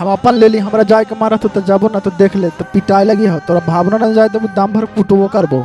हम अपन ले ली हमरा जाए के मारा तो जाबो ना तो देख ले तो पिटाई लगी हो तोरा भावना ना जाए तो दाम भर कुटबो करबो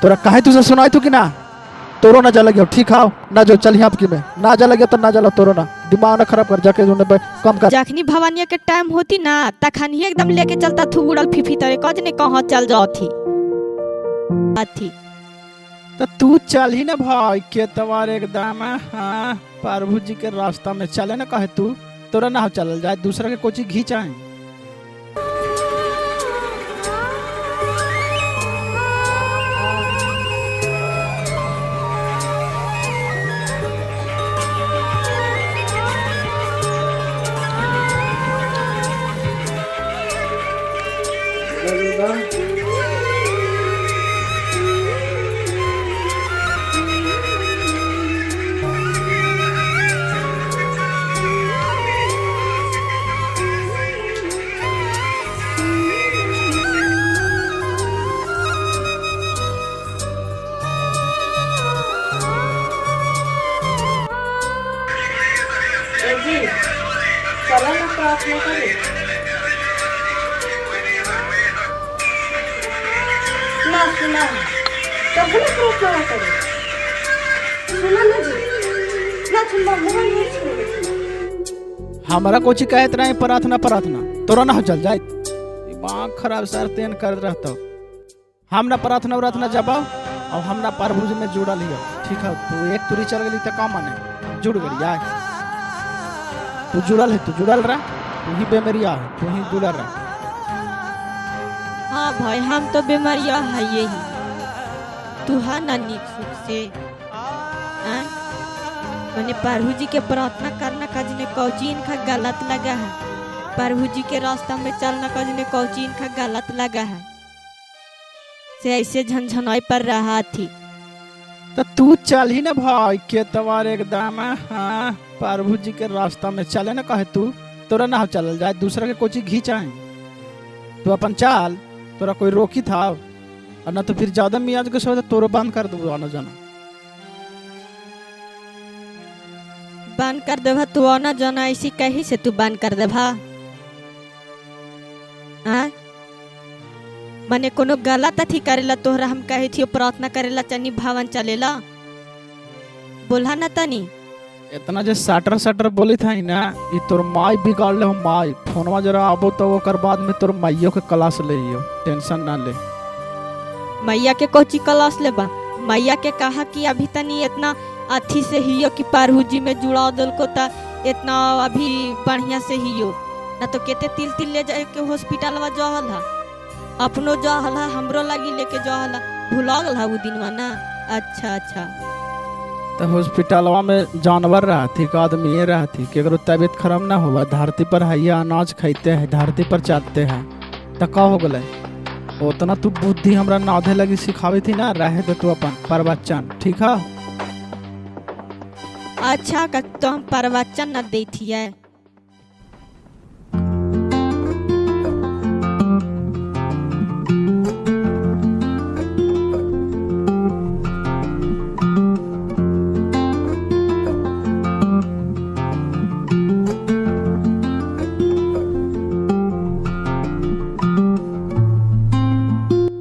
तोरा काहे तुझे सुनाई तू कि ना तोरो ना जा लगे ठीक हाउ ना जो चल यहाँ की में ना जा लगे तो ना जाला तोरो ना दिमाग ना खराब कर जाके जोने पे कम कर जखनी भवानिया के टाइम होती ना तखनी एकदम लेके चलता थू गुड़ल फिफी तरे कज ने कहाँ चल जाओ थी तो तू चल ही ना भाई के तुम्हारे एकदम हाँ प्रभु जी के रास्ता में चले ना कहे तू तोरा ना चल जाए दूसरा के कोची घींचाए जी चला ना प्रार्थना करे ना सुना कभी ना प्रार्थना करे सुना ना जी ना सुनना मोहन नहीं सुने हमारा कोची कहे इतना प्रार्थना प्रार्थना तोरा ना चल जाए दिमाग खराब सर तेन कर रहता हम ना प्रार्थना प्रार्थना जबाओ और हम ना प्रभु जी में जुड़ा लिया ठीक है तू एक तुरी चल गई तो काम आने जुड़ गई यार तू जुड़ल है तू जुड़ल रहा तू ही बेमरिया है तू ही जुड़ल रहा हाँ भाई हम तो बीमारियां है यही तू है ना निक सुख से मैंने प्रभु जी के प्रार्थना करना कजने कौचीन का गलत लगा है प्रभु जी के रास्ता में चलना कजने कौचीन का गलत लगा है से ऐसे झंझनाई पर रहा थी तो तू चल ही ना भाई के तुम्हारे एकदम हाँ प्रभु जी के रास्ता में चले ना कहे तू तोरा ना चल जाए दूसरा के कोची घींचाए तू अपन चाल तोरा कोई रोकी था और ना तो फिर ज्यादा मियाज के सो तोरो बंद कर दो आना जाना बंद कर देवा तू आना जाना ऐसी कहीं से तू बंद कर देवा मने कोनो गलत अथी करेला तोहरा हम कहे थी प्रार्थना करेला चनी भावन चलेला बोला ना तनी इतना जो सटर सटर बोली था ना ये तोर माई बिगाड़ ले माई फोनवा जरा आबो तो ओकर बाद में तोर माइयो के क्लास ले लियो टेंशन ना ले मैया के कोची क्लास लेबा मैया के कहा कि अभी तनी इतना अथी से हियो कि प्रभु जी में जुड़ा दिल को ता इतना अभी बढ़िया से हियो ना तो केते तिल तिल ले जाए के हॉस्पिटल वा जो हला अपनो जो हला हमरो लगी लेके जो हला भुला गल हा उ दिनवा ना अच्छा अच्छा तो हॉस्पिटलवा में जानवर रहा थी एक आदमी रहा थी कि अगर तबीयत खराब ना हुआ धरती पर है अनाज खाते हैं धरती पर चाहते हैं तो का हो गए उतना तू बुद्धि हमरा नाधे लगी सिखावी थी ना रहे तो तू अपन प्रवचन ठीक है अच्छा का तो हम प्रवचन न देती है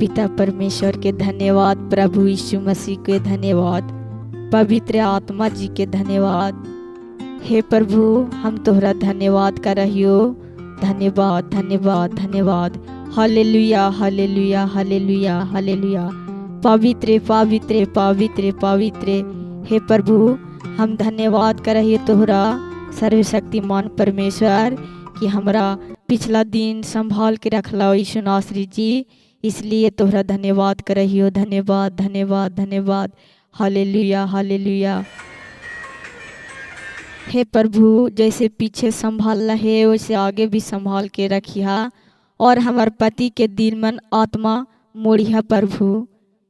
पिता परमेश्वर के धन्यवाद प्रभु यीशु मसीह के धन्यवाद पवित्र आत्मा जी के धन्यवाद हे प्रभु हम तोहरा धन्यवाद कर रहियो धन्यवाद धन्यवाद धन्यवाद हालेलुया हालेलुया हालेलुया हालेलुया पवित्र पवित्र पवित्र पवित्र हे प्रभु हम धन्यवाद कर रहिए तोहरा सर्वशक्तिमान परमेश्वर कि हमरा पिछला दिन संभाल के रखला यीशु नासरी जी इसलिए तोहरा धन्यवाद कर रहियो धन्यवाद धन्यवाद धन्यवाद हालेलुया हालेलुया हे प्रभु जैसे पीछे संभाल रहे वैसे आगे भी संभाल के रखिया और हमार पति के दिल मन आत्मा मोड़िया प्रभु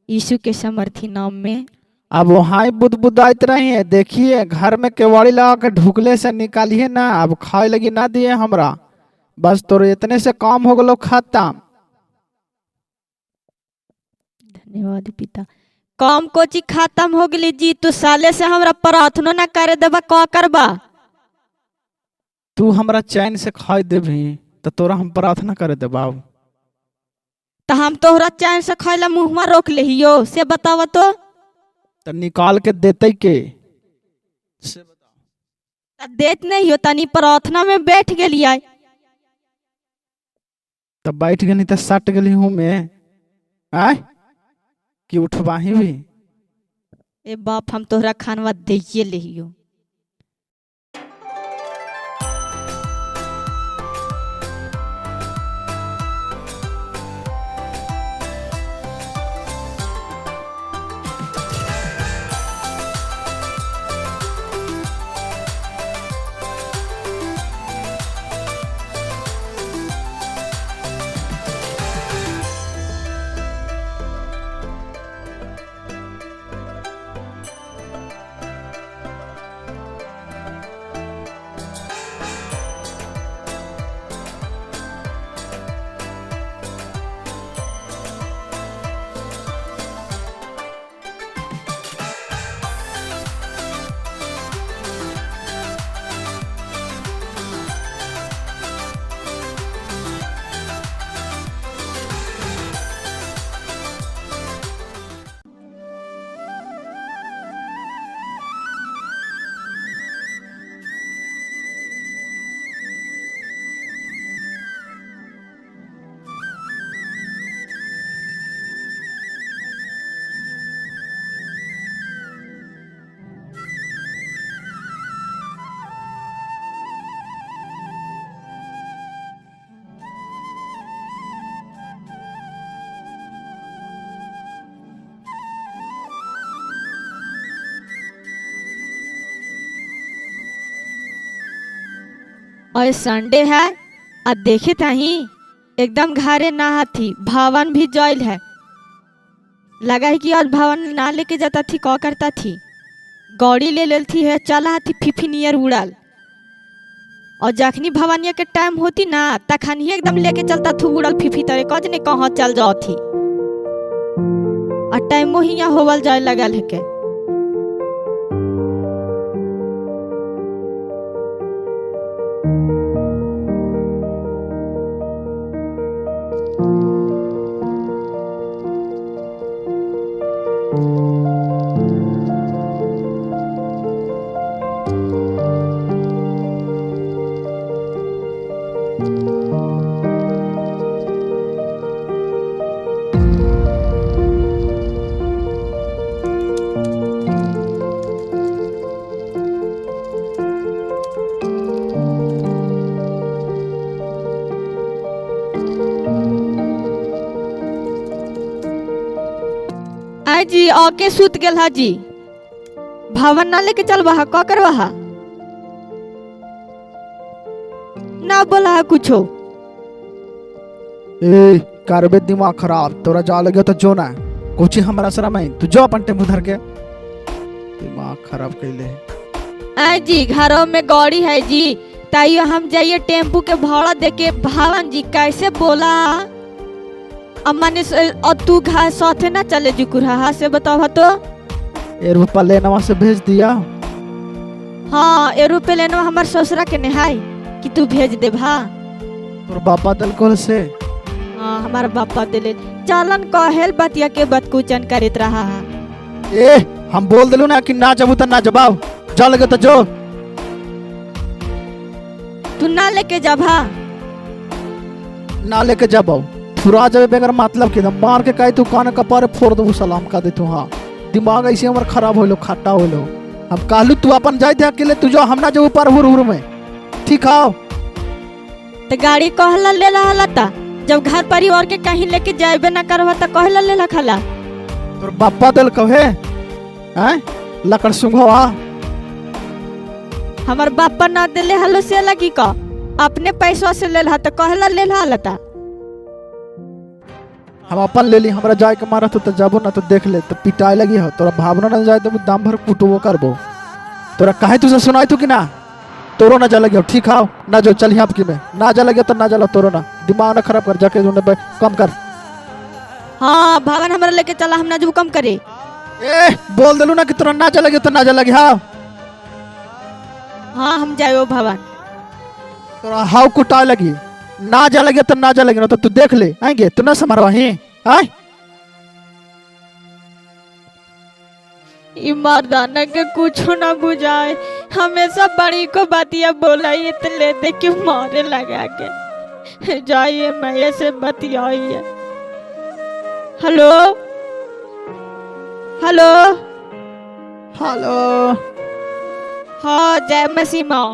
यीशु के समर्थी नाम में अब वहाँ बुदबुदाइत रही है देखिए घर में केवाड़ी लगा के ढुकले से निकालिए ना अब खाए लगी ना दिए हमरा बस तोर इतने से काम हो गलो खत्म धन्यवाद पिता काम को चीज खत्म हो गई जी तू साले से हमरा प्रार्थना न करे देबा का करबा तू हमरा चैन से खाई देभी तो तोरा हम प्रार्थना करे दे बाबू। तो हम तोहरा चैन से खैला मुँहमा रोक लियो से बताव तो निकाल के देते के से बताओ। देत नहीं हो तनी प्रार्थना में बैठ गेलिए। तब बैठ गई तो सट गई हूँ मैं आय कि उठवाही भी। ए बाप हम तोहरा खानवा दिए लियो। और संडे है आ देखे ताही एकदम घरे ना थी भवन भी जॉयल है। लगा है कि आज भवन ना लेके जाता थी क्या करता थी गौड़ी ले लेती है चला थी फिफी नियर उड़ाल। और जखनी भवनिया के टाइम होती ना तखनी एकदम लेके चलता थी उड़ल फिफी तरे कज ने कहाँ चल जाओ थी। और टाइम ही होवल जाए लगल है के। आई जी आके सुत गेल हा जी भवन ना लेके चल बहा का करवा हा ना बोला हा कुछो। ए करबे दिमाग खराब तोरा जा लगे तो जो ना कुछ हमारा सरा में तू जो अपन टेम्पू धर के दिमाग खराब कैले। आई जी घरों में गौड़ी है जी ताइयो हम जाइए टेम्पू के भाड़ा देके भवन जी कैसे बोला अम्मा ने और तू घर साथे ना चले जुकुरहा से बताओ तो। एरोप्लेनवा से भेज दिया। हाँ एरोप्लेनवा हमार ससुरा के नहाई कि तू भेज दे भा। तोर बापा दल को से हाँ हमारा बापा दिले चालन कहेल बतिया के बतकुचन करत रहा है। ए हम बोल दिलू ना कि ना जबू तो ना जबाव जा लगे तो जो तू ना लेके जा भा ना लेके जबाव फुरा जावे बेगर मतलब के मार के कही तू कान कपारे फोड़ दबू सलाम का दे तू। हाँ दिमाग ऐसे हमार खराब होलो खट्टा होलो हम कहलू तू अपन जाए थे अकेले तू जो हम ना जो ऊपर हुर हुर में ठीक आओ तो गाड़ी कहला ले रहा था जब घर परिवार के कहीं लेके जाए ना करवा तो कहला ले रखला तोर बापा दल कहे हैं लकड़ सुंघवा हमार बापा ना दिले हलो से लगी का अपने पैसा से ले रहा तो कहला ले रहा था। हम अपन ले ली हमरा जाए के मारा तो जाबो ना तो देख ले तो पिटाई लगी हो तोरा भावना ना जाए तो दाम भर कुटबो करबो तोरा काहे तुझे सुनाई तू कि ना तोरो ना जा लगे ठीक आओ ना जो चल यहाँ की में ना जा लगे तो ना जाला तोरो ना दिमाग ना खराब कर जाके जो कम कर। हाँ भवन हमरा लेके चला हम ना जो कम करे। ए बोल दिलू ना कि तोरा ना जा लगे तो ना जा लगे। हाँ हाँ हम जाए भवन तो हाउ कुटा लगी ना जा लगे तो ना जा लगे ना तो तू देख ले आएंगे तू ना समरवा ही आए ई मर्दाना के कुछ ना बुझाए, हमेशा बड़ी को बातिया बोला तो लेते कि मारे लगा के जाइए मैं से बतियाइए। हेलो हेलो हेलो हाँ जय मसीह माँ।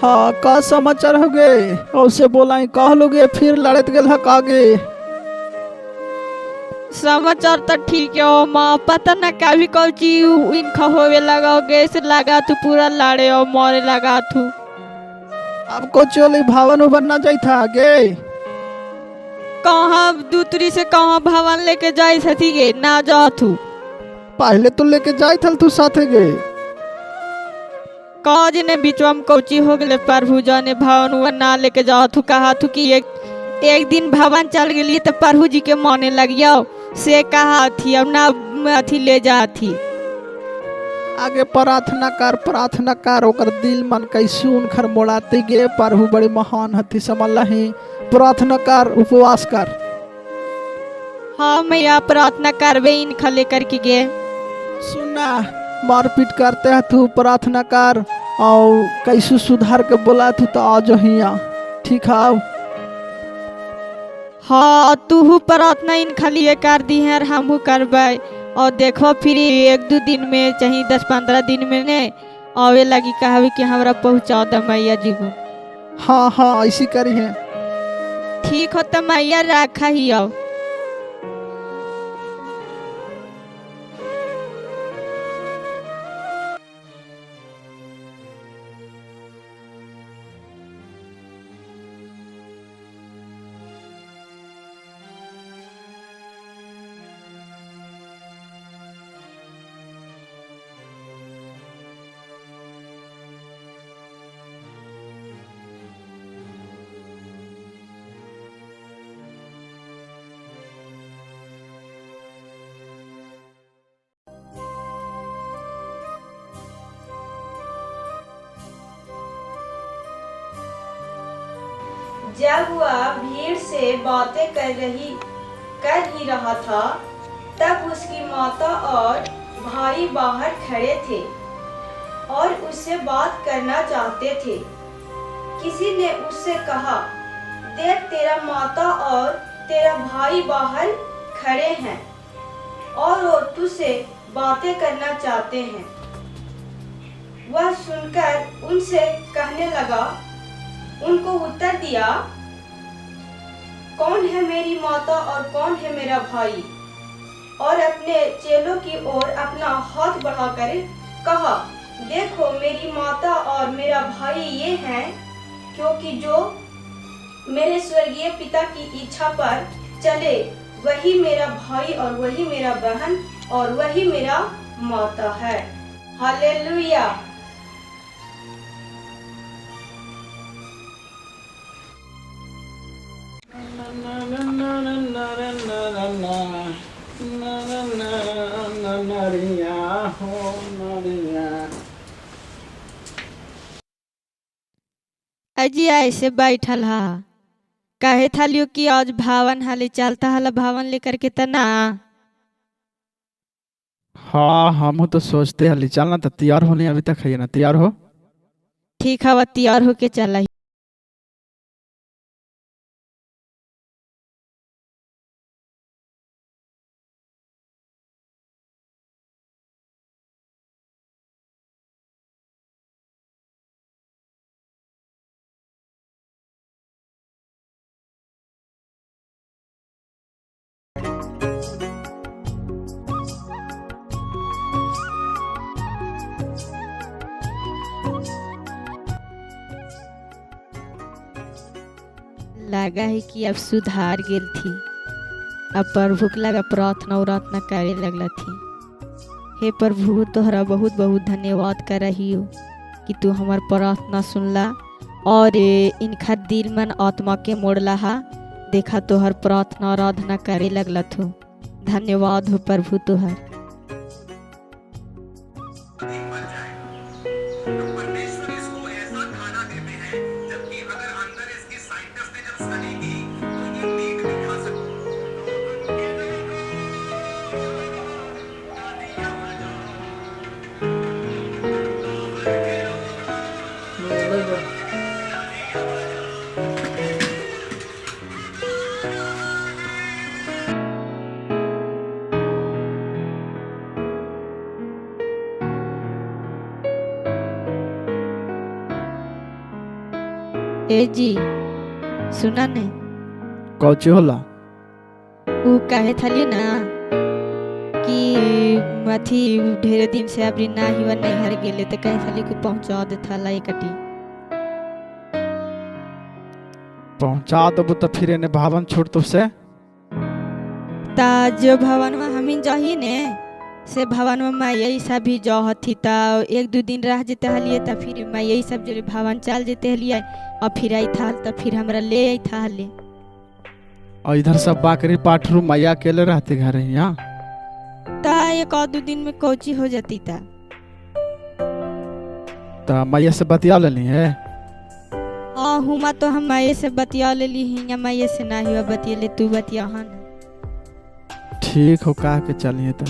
हाँ का समाचार हो गए और से बोला कह लोगे फिर लड़त गल हक आगे। समाचार तो ठीक है ओ माँ, पता ना कभी कौची इनका होवे लगा गैस लगा तू पूरा लाड़े और मोरे लगा तू। अब को चोली भावन उबर ना जाई था आगे कहाँ दूसरी से कहाँ भवन लेके जाई सती गे ना जा तू। पहले तो लेके जाई थल तू साथे गए काज ने बीचवा में कौची हो गए प्रभु जाने भवन उवन ना लेके जाओ तू कहा तू कि एक दिन भवन चल गई तो प्रभु जी के माने लग जाओ से कहा थी अब ना अथी ले जा थी। आगे प्रार्थना कर ओकर दिल मन कैसे उनखर मोड़ाते गे प्रभु बड़ी महान हथी समझ लही प्रार्थना कर उपवास कर। हाँ मैं यहाँ प्रार्थना करवे इनका लेकर के गे। सुना मारपीट करते हैं तू प्रार्थना कर और कैसे सुधार के बोला तू तो आ जहिया ठीक है। हाँ तू प्रार्थना इनका लिए कर दी है और हम करबे और देखो फिर एक दो दिन में चाहे 10-15 दिन में ने आवे लगी कहवे कि हमरा पहुँचा दे मैया जी को। हाँ हाँ ऐसी करी है ठीक हो तो मैया रखा ही आओ। जब वह भीड़ से बातें कर ही रहा था तब उसकी माता और भाई बाहर खड़े थे और उससे बात करना चाहते थे। किसी ने उससे कहा, देख तेरा माता और तेरा भाई बाहर खड़े हैं और वो तुझसे बातें करना चाहते हैं। वह सुनकर उनसे कहने लगा, उनको उत्तर दिया, कौन है मेरी माता और कौन है मेरा भाई? और अपने चेलों की ओर अपना हाथ बढ़ाकर कहा, देखो मेरी माता और मेरा भाई ये हैं, क्योंकि जो मेरे स्वर्गीय पिता की इच्छा पर चले वही मेरा भाई और वही मेरा बहन और वही मेरा माता है। हालेलुया। अजी ऐसे बैठल हा कहे था लियो कि आज भावन हाले चलता हला भावन लेकर के तना। हाँ हम तो सोचते हैं चलना तो तैयार होने अभी तक है ना तैयार हो। ठीक है वह तैयार होके चला। लगा है कि अब सुधार गेल थी, अब प्रभु के लगा प्रार्थना उरार्थना करे लगला थी। हे प्रभु तोहरा बहुत बहुत धन्यवाद कर रही हो कि तू हमार प्रार्थना सुनला और इनका दिल मन आत्मा के मोड़ला हा। देखा तोहर प्रार्थना आराधना करे लगला थो। धन्यवाद हो प्रभु तोहर। परमेश्वर इसको ऐसा खाना देते हैं ए जी सुना ने, कौची होला? ऊ कहे थली ना कि मथी ढेर दिन से अभी ना हुआ नैहर गेले तो कहे थली को पहुंचा दे थला एकटी। पहुंचा दबो तो फिर एने भावन छोड़ तो से ता जो भवन में हमीन जाही ने से भवन में मैं यही सब भी जो हथी ता एक दो दिन रह जेते हलिए ता फिर मैं यही सब जो भवन चल जेते हलिए और फिर आई था तो फिर हमरा ले आई था ले। और इधर सब बाकरी पाठरू मैया अकेले रहते घर है यहाँ। ता एक और दो दिन में कोची हो जाती था। तो मैया से बतिया लेनी है। हाँ हुमा तो हम मैये से बतिया ले ली ही, या मैये से ना हुआ बतिया ले, तू बतिया हन। ठीक हो, कहा के चलिए तो।